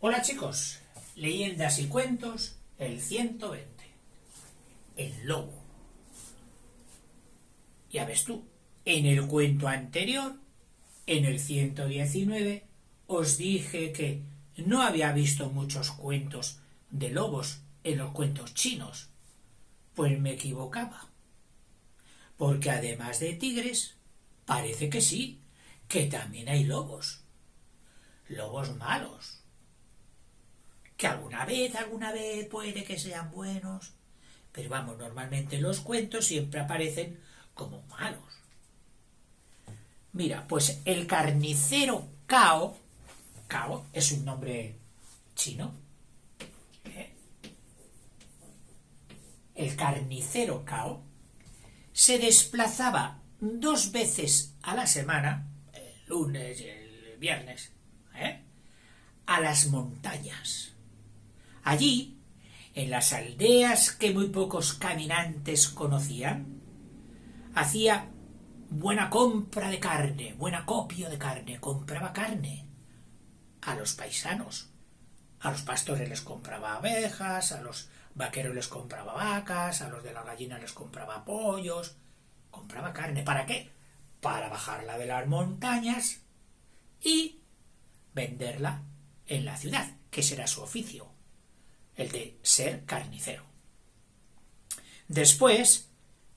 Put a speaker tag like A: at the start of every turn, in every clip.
A: Hola chicos, leyendas y cuentos, el 120. El lobo. Ya ves tú, en el cuento anterior, en el 119, os dije que no había visto muchos cuentos de lobos en los cuentos chinos. Pues me equivocaba. Porque además de tigres, parece que sí, que también hay lobos. Lobos malos. Que alguna vez puede que sean buenos, pero vamos, normalmente los cuentos siempre aparecen como malos. Mira, pues el carnicero Cao, Cao es un nombre chino, el carnicero Cao se desplazaba 2 veces a la semana, el lunes y el viernes, a las montañas. Allí, en las aldeas que muy pocos caminantes conocían, hacía buena compra de carne, buen acopio de carne, compraba carne a los paisanos. A los pastores les compraba abejas, a los vaqueros les compraba vacas, a los de la gallina les compraba pollos, compraba carne. ¿Para qué? Para bajarla de las montañas y venderla en la ciudad, que será su oficio, el de ser carnicero. Después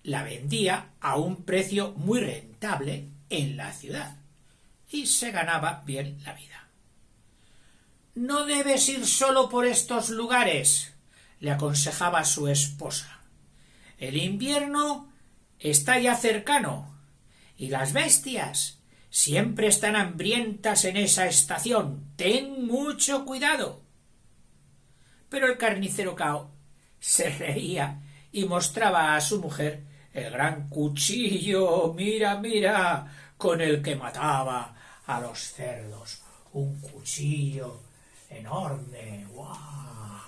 A: la vendía a un precio muy rentable en la ciudad y se ganaba bien la vida. No debes ir solo por estos lugares, le aconsejaba su esposa. El invierno está ya cercano y las bestias siempre están hambrientas en esa estación. Ten mucho cuidado. Pero el carnicero Cao se reía y mostraba a su mujer el gran cuchillo, mira, con el que mataba a los cerdos. Un cuchillo enorme, ¡guau!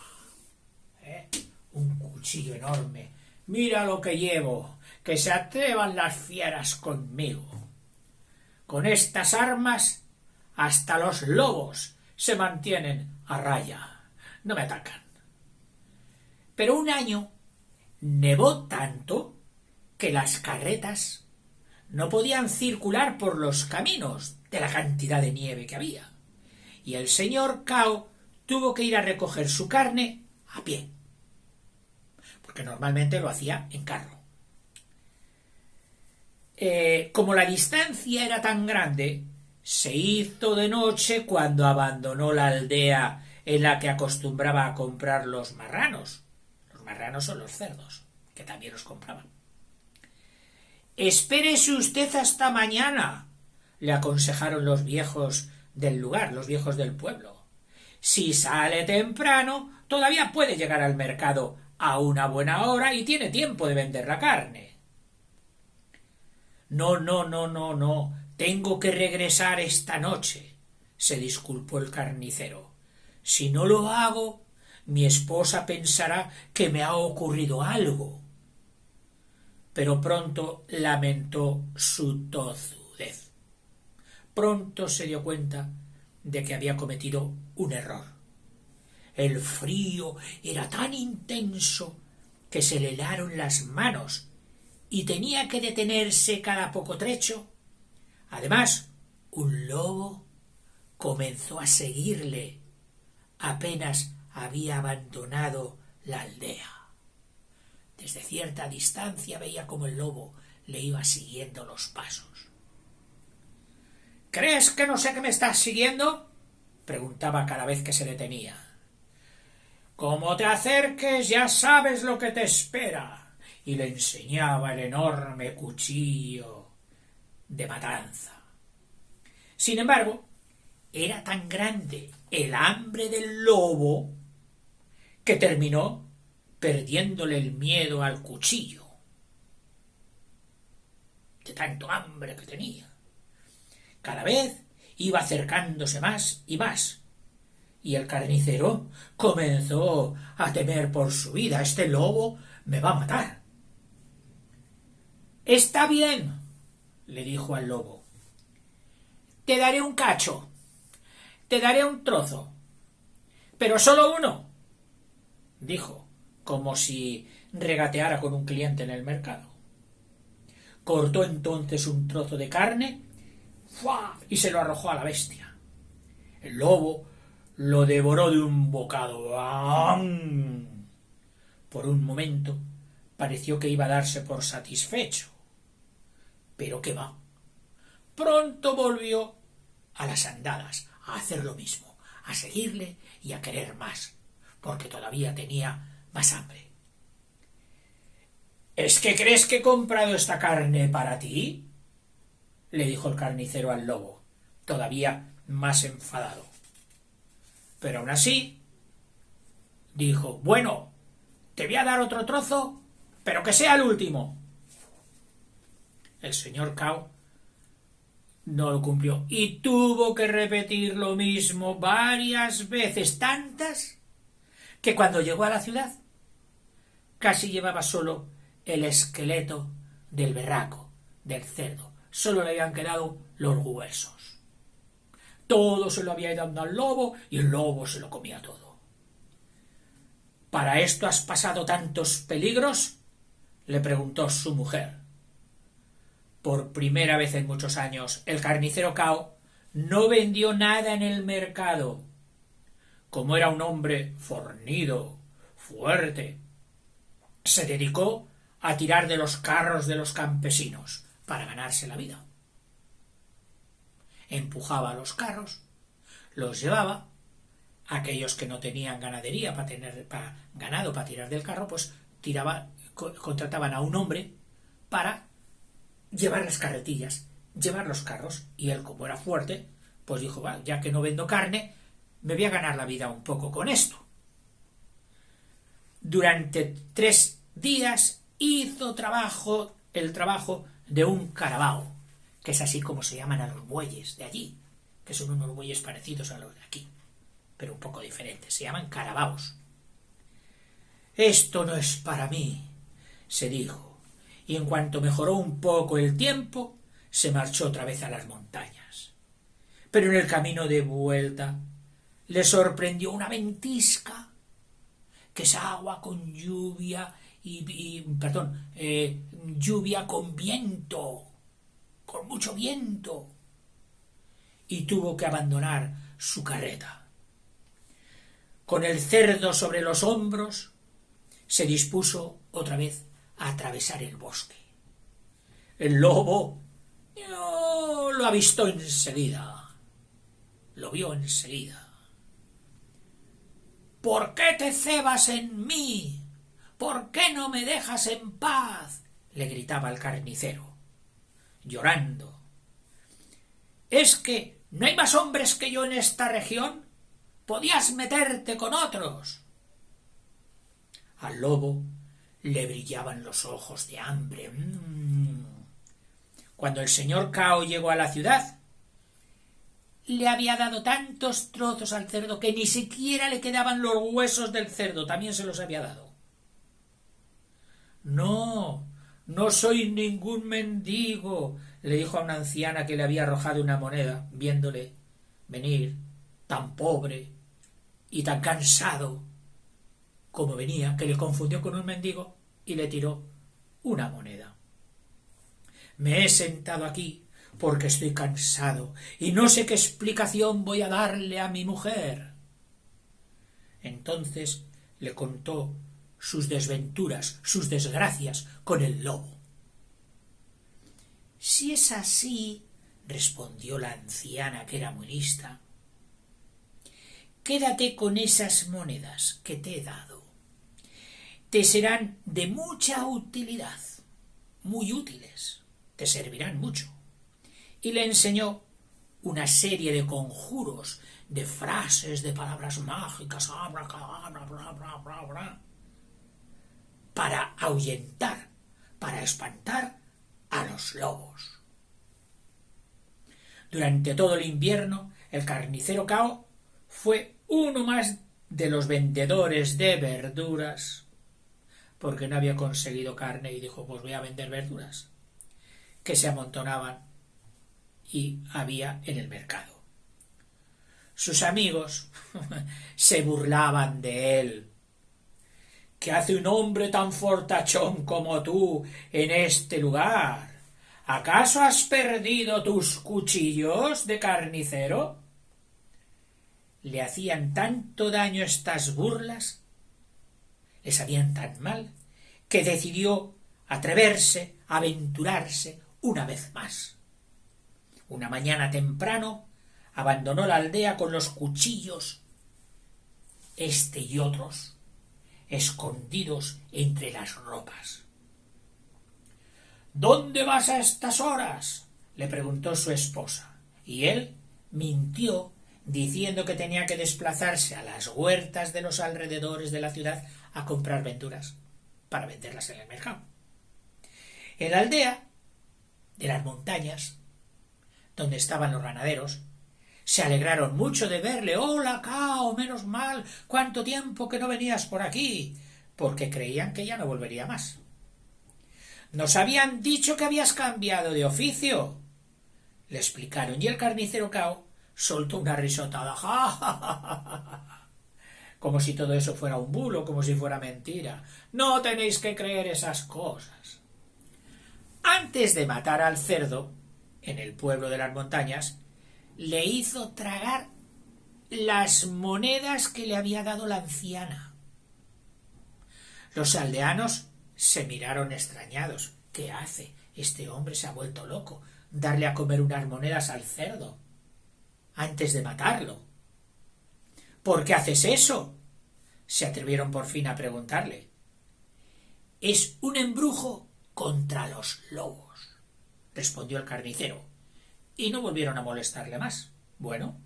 A: Un cuchillo enorme. Mira lo que llevo, que se atrevan las fieras conmigo. Con estas armas hasta los lobos se mantienen a raya. No me atacan. Pero un año nevó tanto que las carretas no podían circular por los caminos de la cantidad de nieve que había. Y el señor Cao tuvo que ir a recoger su carne a pie, porque normalmente lo hacía en carro. Como la distancia era tan grande, se hizo de noche cuando abandonó la aldea en la que acostumbraba a comprar los marranos. Los marranos son los cerdos, que también los compraban. Espérese usted hasta mañana, le aconsejaron los viejos del lugar, los viejos del pueblo. Si sale temprano, todavía puede llegar al mercado a una buena hora y tiene tiempo de vender la carne. No, tengo que regresar esta noche, se disculpó el carnicero. Si no lo hago, mi esposa pensará que me ha ocurrido algo. Pero pronto lamentó su tozudez. Pronto se dio cuenta de que había cometido un error. El frío era tan intenso que se le helaron las manos y tenía que detenerse cada poco trecho. Además, un lobo comenzó a seguirle apenas había abandonado la aldea. Desde cierta distancia veía cómo el lobo le iba siguiendo los pasos. ¿Crees que no sé que me estás siguiendo?, preguntaba cada vez que se detenía. Como te acerques ya sabes lo que te espera. Y le enseñaba el enorme cuchillo de matanza. Sin embargo, era tan grande el hambre del lobo que terminó perdiéndole el miedo al cuchillo, de tanto hambre que tenía. Cada vez iba acercándose más y más, y el carnicero comenzó a temer por su vida. Este lobo me va a matar. Está bien, le dijo al lobo. Te daré un cacho, te daré un trozo. pero solo uno, dijo, como si regateara con un cliente en el mercado. Cortó entonces un trozo de carne ¡fua! Y se lo arrojó a la bestia. El lobo lo devoró de un bocado. ¡Am! Por un momento pareció que iba a darse por satisfecho. Pero qué va. Pronto volvió a las andadas, a hacer lo mismo, a seguirle y a querer más, porque todavía tenía más hambre. ¿Es que crees que he comprado esta carne para ti?, le dijo el carnicero al lobo, todavía más enfadado. Pero aún así, dijo, bueno, te voy a dar otro trozo, pero que sea el último. El señor Cao no lo cumplió y tuvo que repetir lo mismo varias veces, tantas, que cuando llegó a la ciudad casi llevaba solo el esqueleto del berraco, del cerdo. Solo le habían quedado los huesos. Todo se lo había dado al lobo y el lobo se lo comía todo. ¿Para esto has pasado tantos peligros?, le preguntó su mujer. Por primera vez en muchos años, el carnicero Cao no vendió nada en el mercado. Como era un hombre fornido, fuerte, se dedicó a tirar de los carros de los campesinos para ganarse la vida. Empujaba los carros, los llevaba. Aquellos que no tenían ganadería para ganado para tirar del carro, pues contrataban a un hombre para llevar las carretillas, llevar los carros, y él, como era fuerte, pues dijo, va, ya que no vendo carne, me voy a ganar la vida un poco con esto. Durante 3 días hizo el trabajo de un carabao, que es así como se llaman a los bueyes de allí, que son unos bueyes parecidos a los de aquí, pero un poco diferentes, se llaman carabaos. Esto no es para mí, se dijo, y en cuanto mejoró un poco el tiempo, se marchó otra vez a las montañas. Pero en el camino de vuelta le sorprendió una ventisca, que es agua con lluvia lluvia con viento, con mucho viento, y tuvo que abandonar su carreta. Con el cerdo sobre los hombros, se dispuso otra vez a atravesar el bosque. El lobo lo avistó enseguida. Lo vio enseguida. ¿Por qué te cebas en mí? ¿Por qué no me dejas en paz?, le gritaba el carnicero, llorando. ¿Es que no hay más hombres que yo en esta región? Podías meterte con otros. Al lobo le brillaban los ojos de hambre. Cuando el señor Cao llegó a la ciudad, le había dado tantos trozos al cerdo que ni siquiera le quedaban los huesos del cerdo, también se los había dado. No soy ningún mendigo, le dijo a una anciana que le había arrojado una moneda, viéndole venir tan pobre y tan cansado como venía, que le confundió con un mendigo y le tiró una moneda. Me he sentado aquí porque estoy cansado y no sé qué explicación voy a darle a mi mujer. Entonces le contó sus desventuras, sus desgracias con el lobo. Si es así, respondió la anciana, que era muy lista, quédate con esas monedas que te he dado. Te serán de mucha utilidad, muy útiles, te servirán mucho. Y le enseñó una serie de conjuros, de frases, de palabras mágicas, para ahuyentar, para espantar a los lobos. Durante todo el invierno, el carnicero Cao fue uno más de los vendedores de verduras, porque no había conseguido carne y dijo, pues voy a vender verduras, que se amontonaban y había en el mercado. Sus amigos se burlaban de él. ¿Qué hace un hombre tan fortachón como tú en este lugar? ¿Acaso has perdido tus cuchillos de carnicero? Le hacían tanto daño estas burlas, le sabían tan mal, que decidió atreverse, aventurarse una vez más. Una mañana temprano abandonó la aldea con los cuchillos, este y otros, escondidos entre las ropas. ¿Dónde vas a estas horas?, le preguntó su esposa, y él mintió diciendo que tenía que desplazarse a las huertas de los alrededores de la ciudad a comprar verduras para venderlas en el mercado. En la aldea de las montañas, donde estaban los ganaderos, se alegraron mucho de verle. «Hola, Cao, menos mal, cuánto tiempo que no venías por aquí», porque creían que ya no volvería más. «Nos habían dicho que habías cambiado de oficio», le explicaron, y el carnicero Cao soltó una risotada, ¡ja, ja, ja, ja, ja!, como si todo eso fuera un bulo, como si fuera mentira. «No tenéis que creer esas cosas». Antes de matar al cerdo, en el pueblo de las montañas, le hizo tragar las monedas que le había dado la anciana. Los aldeanos se miraron extrañados. ¿Qué hace? Este hombre se ha vuelto loco. Darle a comer unas monedas al cerdo antes de matarlo. ¿Por qué haces eso?, se atrevieron por fin a preguntarle. «Es un embrujo contra los lobos», respondió el carnicero, y no volvieron a molestarle más. Bueno,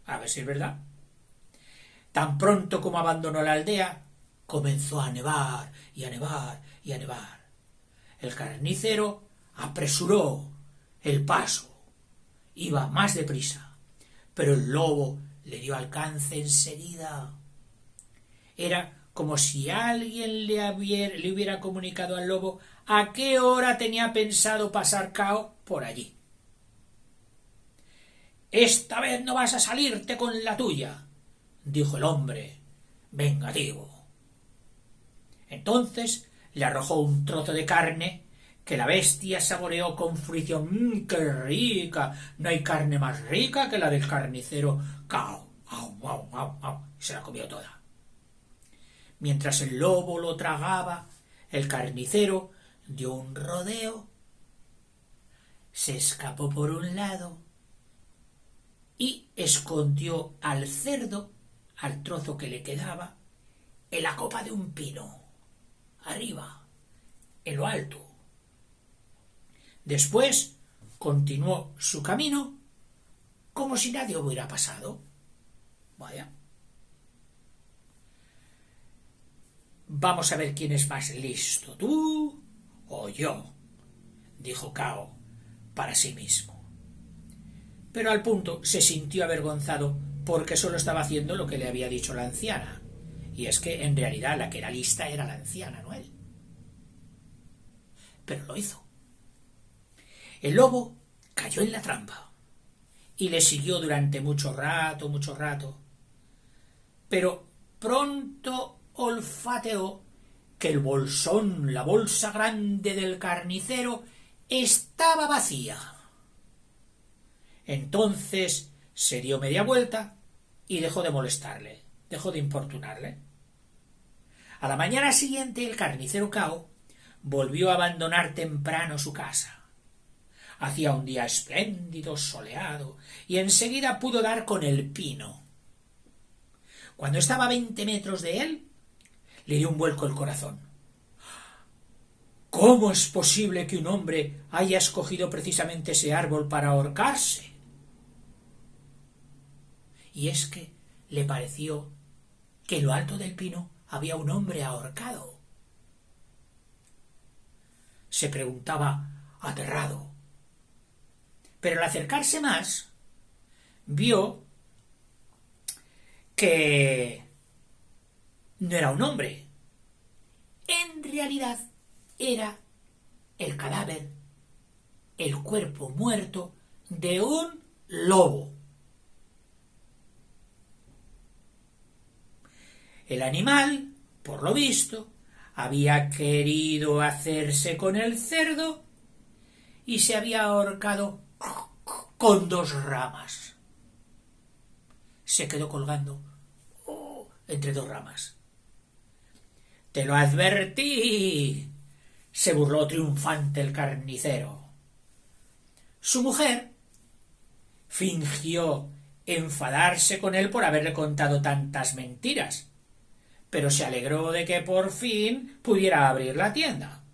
A: a ver si es verdad. Tan pronto como abandonó la aldea, comenzó a nevar y a nevar y a nevar. El carnicero apresuró el paso. Iba más deprisa, pero el lobo le dio alcance enseguida. Era como si alguien le hubiera comunicado al lobo a qué hora tenía pensado pasar Cao por allí. «Esta vez no vas a salirte con la tuya», dijo el hombre, vengativo. Entonces le arrojó un trozo de carne que la bestia saboreó con fruición. ¡Qué rica! No hay carne más rica que la del carnicero Cao. ¡Au, au, au, au! Se la comió toda. Mientras el lobo lo tragaba, el carnicero dio un rodeo, se escapó por un lado y escondió al cerdo, al trozo que le quedaba, en la copa de un pino, arriba, en lo alto. Después continuó su camino como si nadie hubiera pasado. Vaya. «Vamos a ver quién es más listo, tú o yo», dijo Cao para sí mismo. Pero al punto se sintió avergonzado porque solo estaba haciendo lo que le había dicho la anciana, y es que en realidad la que era lista era la anciana, no él. Pero lo hizo. El lobo cayó en la trampa y le siguió durante mucho rato, pero pronto olfateó que el bolsón, la bolsa grande del carnicero, estaba vacía. Entonces se dio media vuelta y dejó de molestarle, dejó de importunarle. A la mañana siguiente el carnicero Cao volvió a abandonar temprano su casa. Hacía un día espléndido, soleado, y enseguida pudo dar con el pino. Cuando estaba a 20 metros de él, le dio un vuelco el corazón. ¿Cómo es posible que un hombre haya escogido precisamente ese árbol para ahorcarse? Y es que le pareció que en lo alto del pino había un hombre ahorcado. Se preguntaba aterrado. Pero al acercarse más, vio que no era un hombre. En realidad era el cadáver, el cuerpo muerto de un lobo. El animal, por lo visto, había querido hacerse con el cerdo y se había ahorcado con 2 ramas. Se quedó colgando entre 2 ramas. «Te lo advertí», se burló triunfante el carnicero. Su mujer fingió enfadarse con él por haberle contado tantas mentiras, pero se alegró de que por fin pudiera abrir la tienda.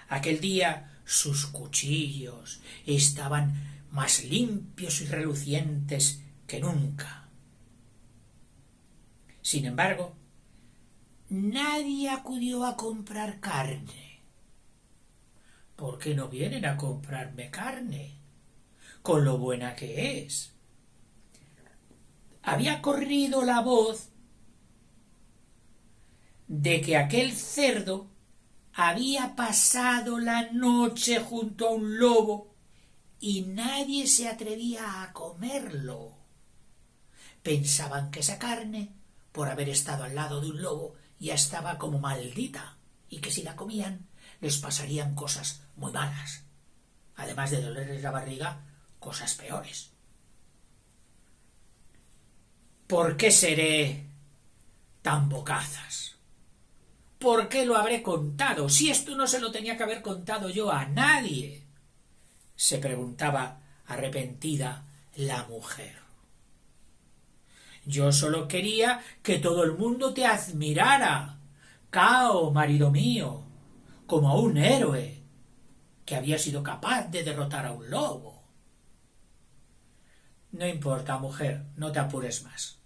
A: Aquel día sus cuchillos estaban más limpios y relucientes que nunca. Sin embargo, nadie acudió a comprar carne. ¿Por qué no vienen a comprarme carne? Con lo buena que es. Había corrido la voz de que aquel cerdo había pasado la noche junto a un lobo y nadie se atrevía a comerlo. Pensaban que esa carne, por haber estado al lado de un lobo, ya estaba como maldita y que si la comían les pasarían cosas muy malas, además de dolerles la barriga, cosas peores. ¿Por qué seré tan bocazas? ¿Por qué lo habré contado? Si esto no se lo tenía que haber contado yo a nadie, se preguntaba arrepentida la mujer. Yo solo quería que todo el mundo te admirara, Cao, marido mío, como a un héroe que había sido capaz de derrotar a un lobo. No importa, mujer, no te apures más,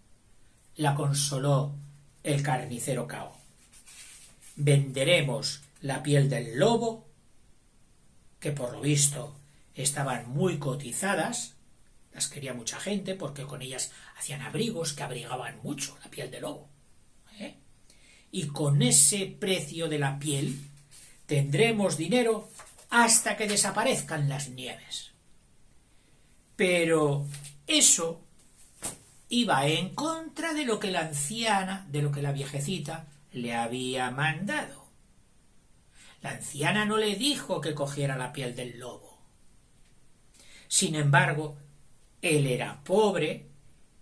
A: la consoló el carnicero Cao. Venderemos la piel del lobo, que por lo visto estaban muy cotizadas, las quería mucha gente porque con ellas hacían abrigos que abrigaban mucho la piel del lobo. Y con ese precio de la piel tendremos dinero hasta que desaparezcan las nieves. Pero eso iba en contra de lo que la anciana, de lo que la viejecita le había mandado. La anciana no le dijo que cogiera la piel del lobo. Sin embargo, él era pobre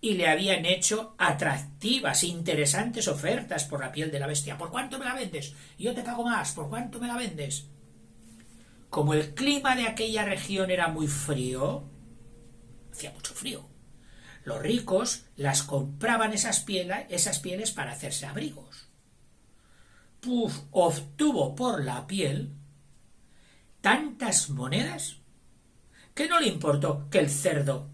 A: y le habían hecho atractivas, interesantes ofertas por la piel de la bestia. ¿Por cuánto me la vendes? Yo te pago más. ¿Por cuánto me la vendes? Como el clima de aquella región era muy frío, hacía mucho frío, los ricos las compraban esas pieles para hacerse abrigos. Obtuvo por la piel tantas monedas que no le importó que el cerdo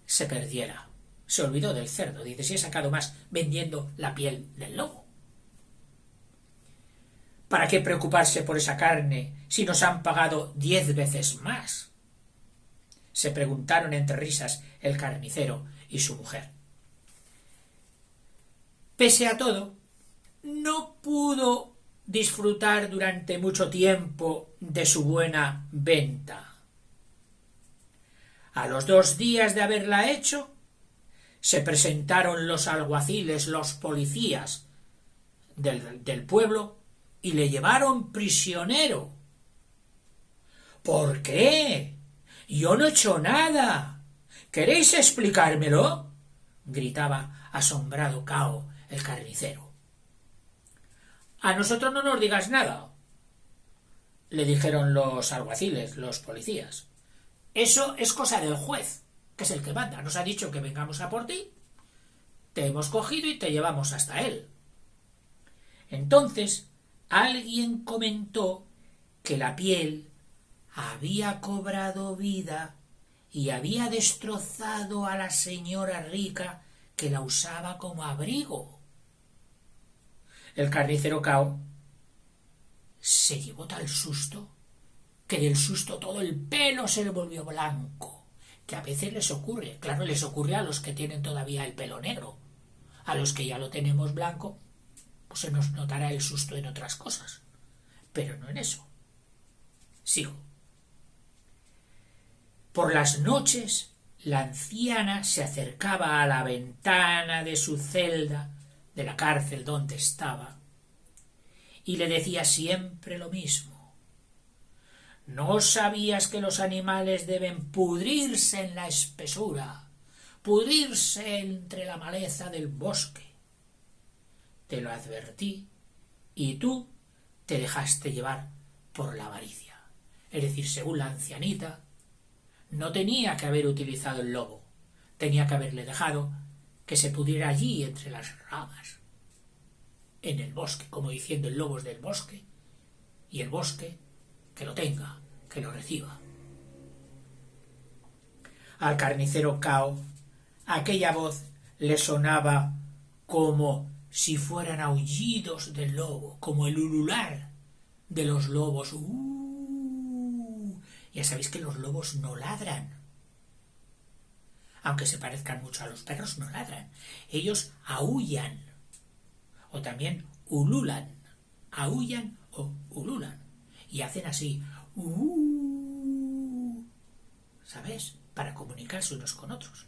A: se perdiera. Se olvidó del cerdo. Dice, si he sacado más vendiendo la piel del lobo. ¿Para qué preocuparse por esa carne si nos han pagado 10 veces más? Se preguntaron entre risas el carnicero y su mujer. Pese a todo, no pudo disfrutar durante mucho tiempo de su buena venta. A los 2 días de haberla hecho, se presentaron los alguaciles, los policías del pueblo, y le llevaron prisionero. ¿Por qué? Yo no he hecho nada. ¿Queréis explicármelo? Gritaba asombrado Cao, el carnicero. A nosotros no nos digas nada, le dijeron los alguaciles, los policías. Eso es cosa del juez, que es el que manda. Nos ha dicho que vengamos a por ti, te hemos cogido y te llevamos hasta él. Entonces alguien comentó que la piel había cobrado vida y había destrozado a la señora rica que la usaba como abrigo. El carnicero Cao se llevó tal susto que del susto todo el pelo se le volvió blanco, que a veces les ocurre. Claro, les ocurre a los que tienen todavía el pelo negro. A los que ya lo tenemos blanco, pues se nos notará el susto en otras cosas, pero no en eso. Sigo. Por las noches, la anciana se acercaba a la ventana de su celda de la cárcel donde estaba y le decía siempre lo mismo. ¿No sabías que los animales deben pudrirse en la espesura, pudrirse entre la maleza del bosque? Te lo advertí y tú te dejaste llevar por la avaricia. Es decir, según la ancianita, no tenía que haber utilizado el lobo, tenía que haberle dejado que se pudriera allí entre las ramas, en el bosque, como diciendo el lobo es del bosque, y el bosque que lo tenga, que lo reciba. Al carnicero Cao, aquella voz le sonaba como si fueran aullidos del lobo, como el ulular de los lobos. Ya sabéis que los lobos no ladran. Aunque se parezcan mucho a los perros, no ladran. Ellos aúllan. O también ululan. Aúllan o ululan. Y hacen así. ¿Sabes? Para comunicarse unos con otros.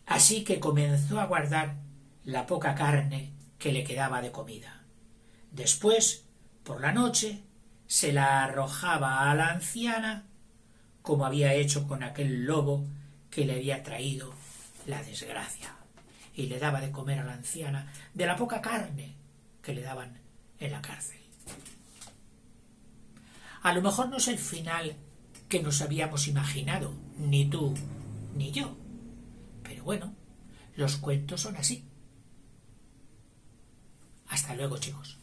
A: Así que comenzó a guardar la poca carne que le quedaba de comida. Después, por la noche, se la arrojaba a la anciana, como había hecho con aquel lobo que le había traído la desgracia, y le daba de comer a la anciana de la poca carne que le daban en la cárcel. A lo mejor no es el final que nos habíamos imaginado, ni tú ni yo, pero bueno, los cuentos son así. Hasta luego, chicos.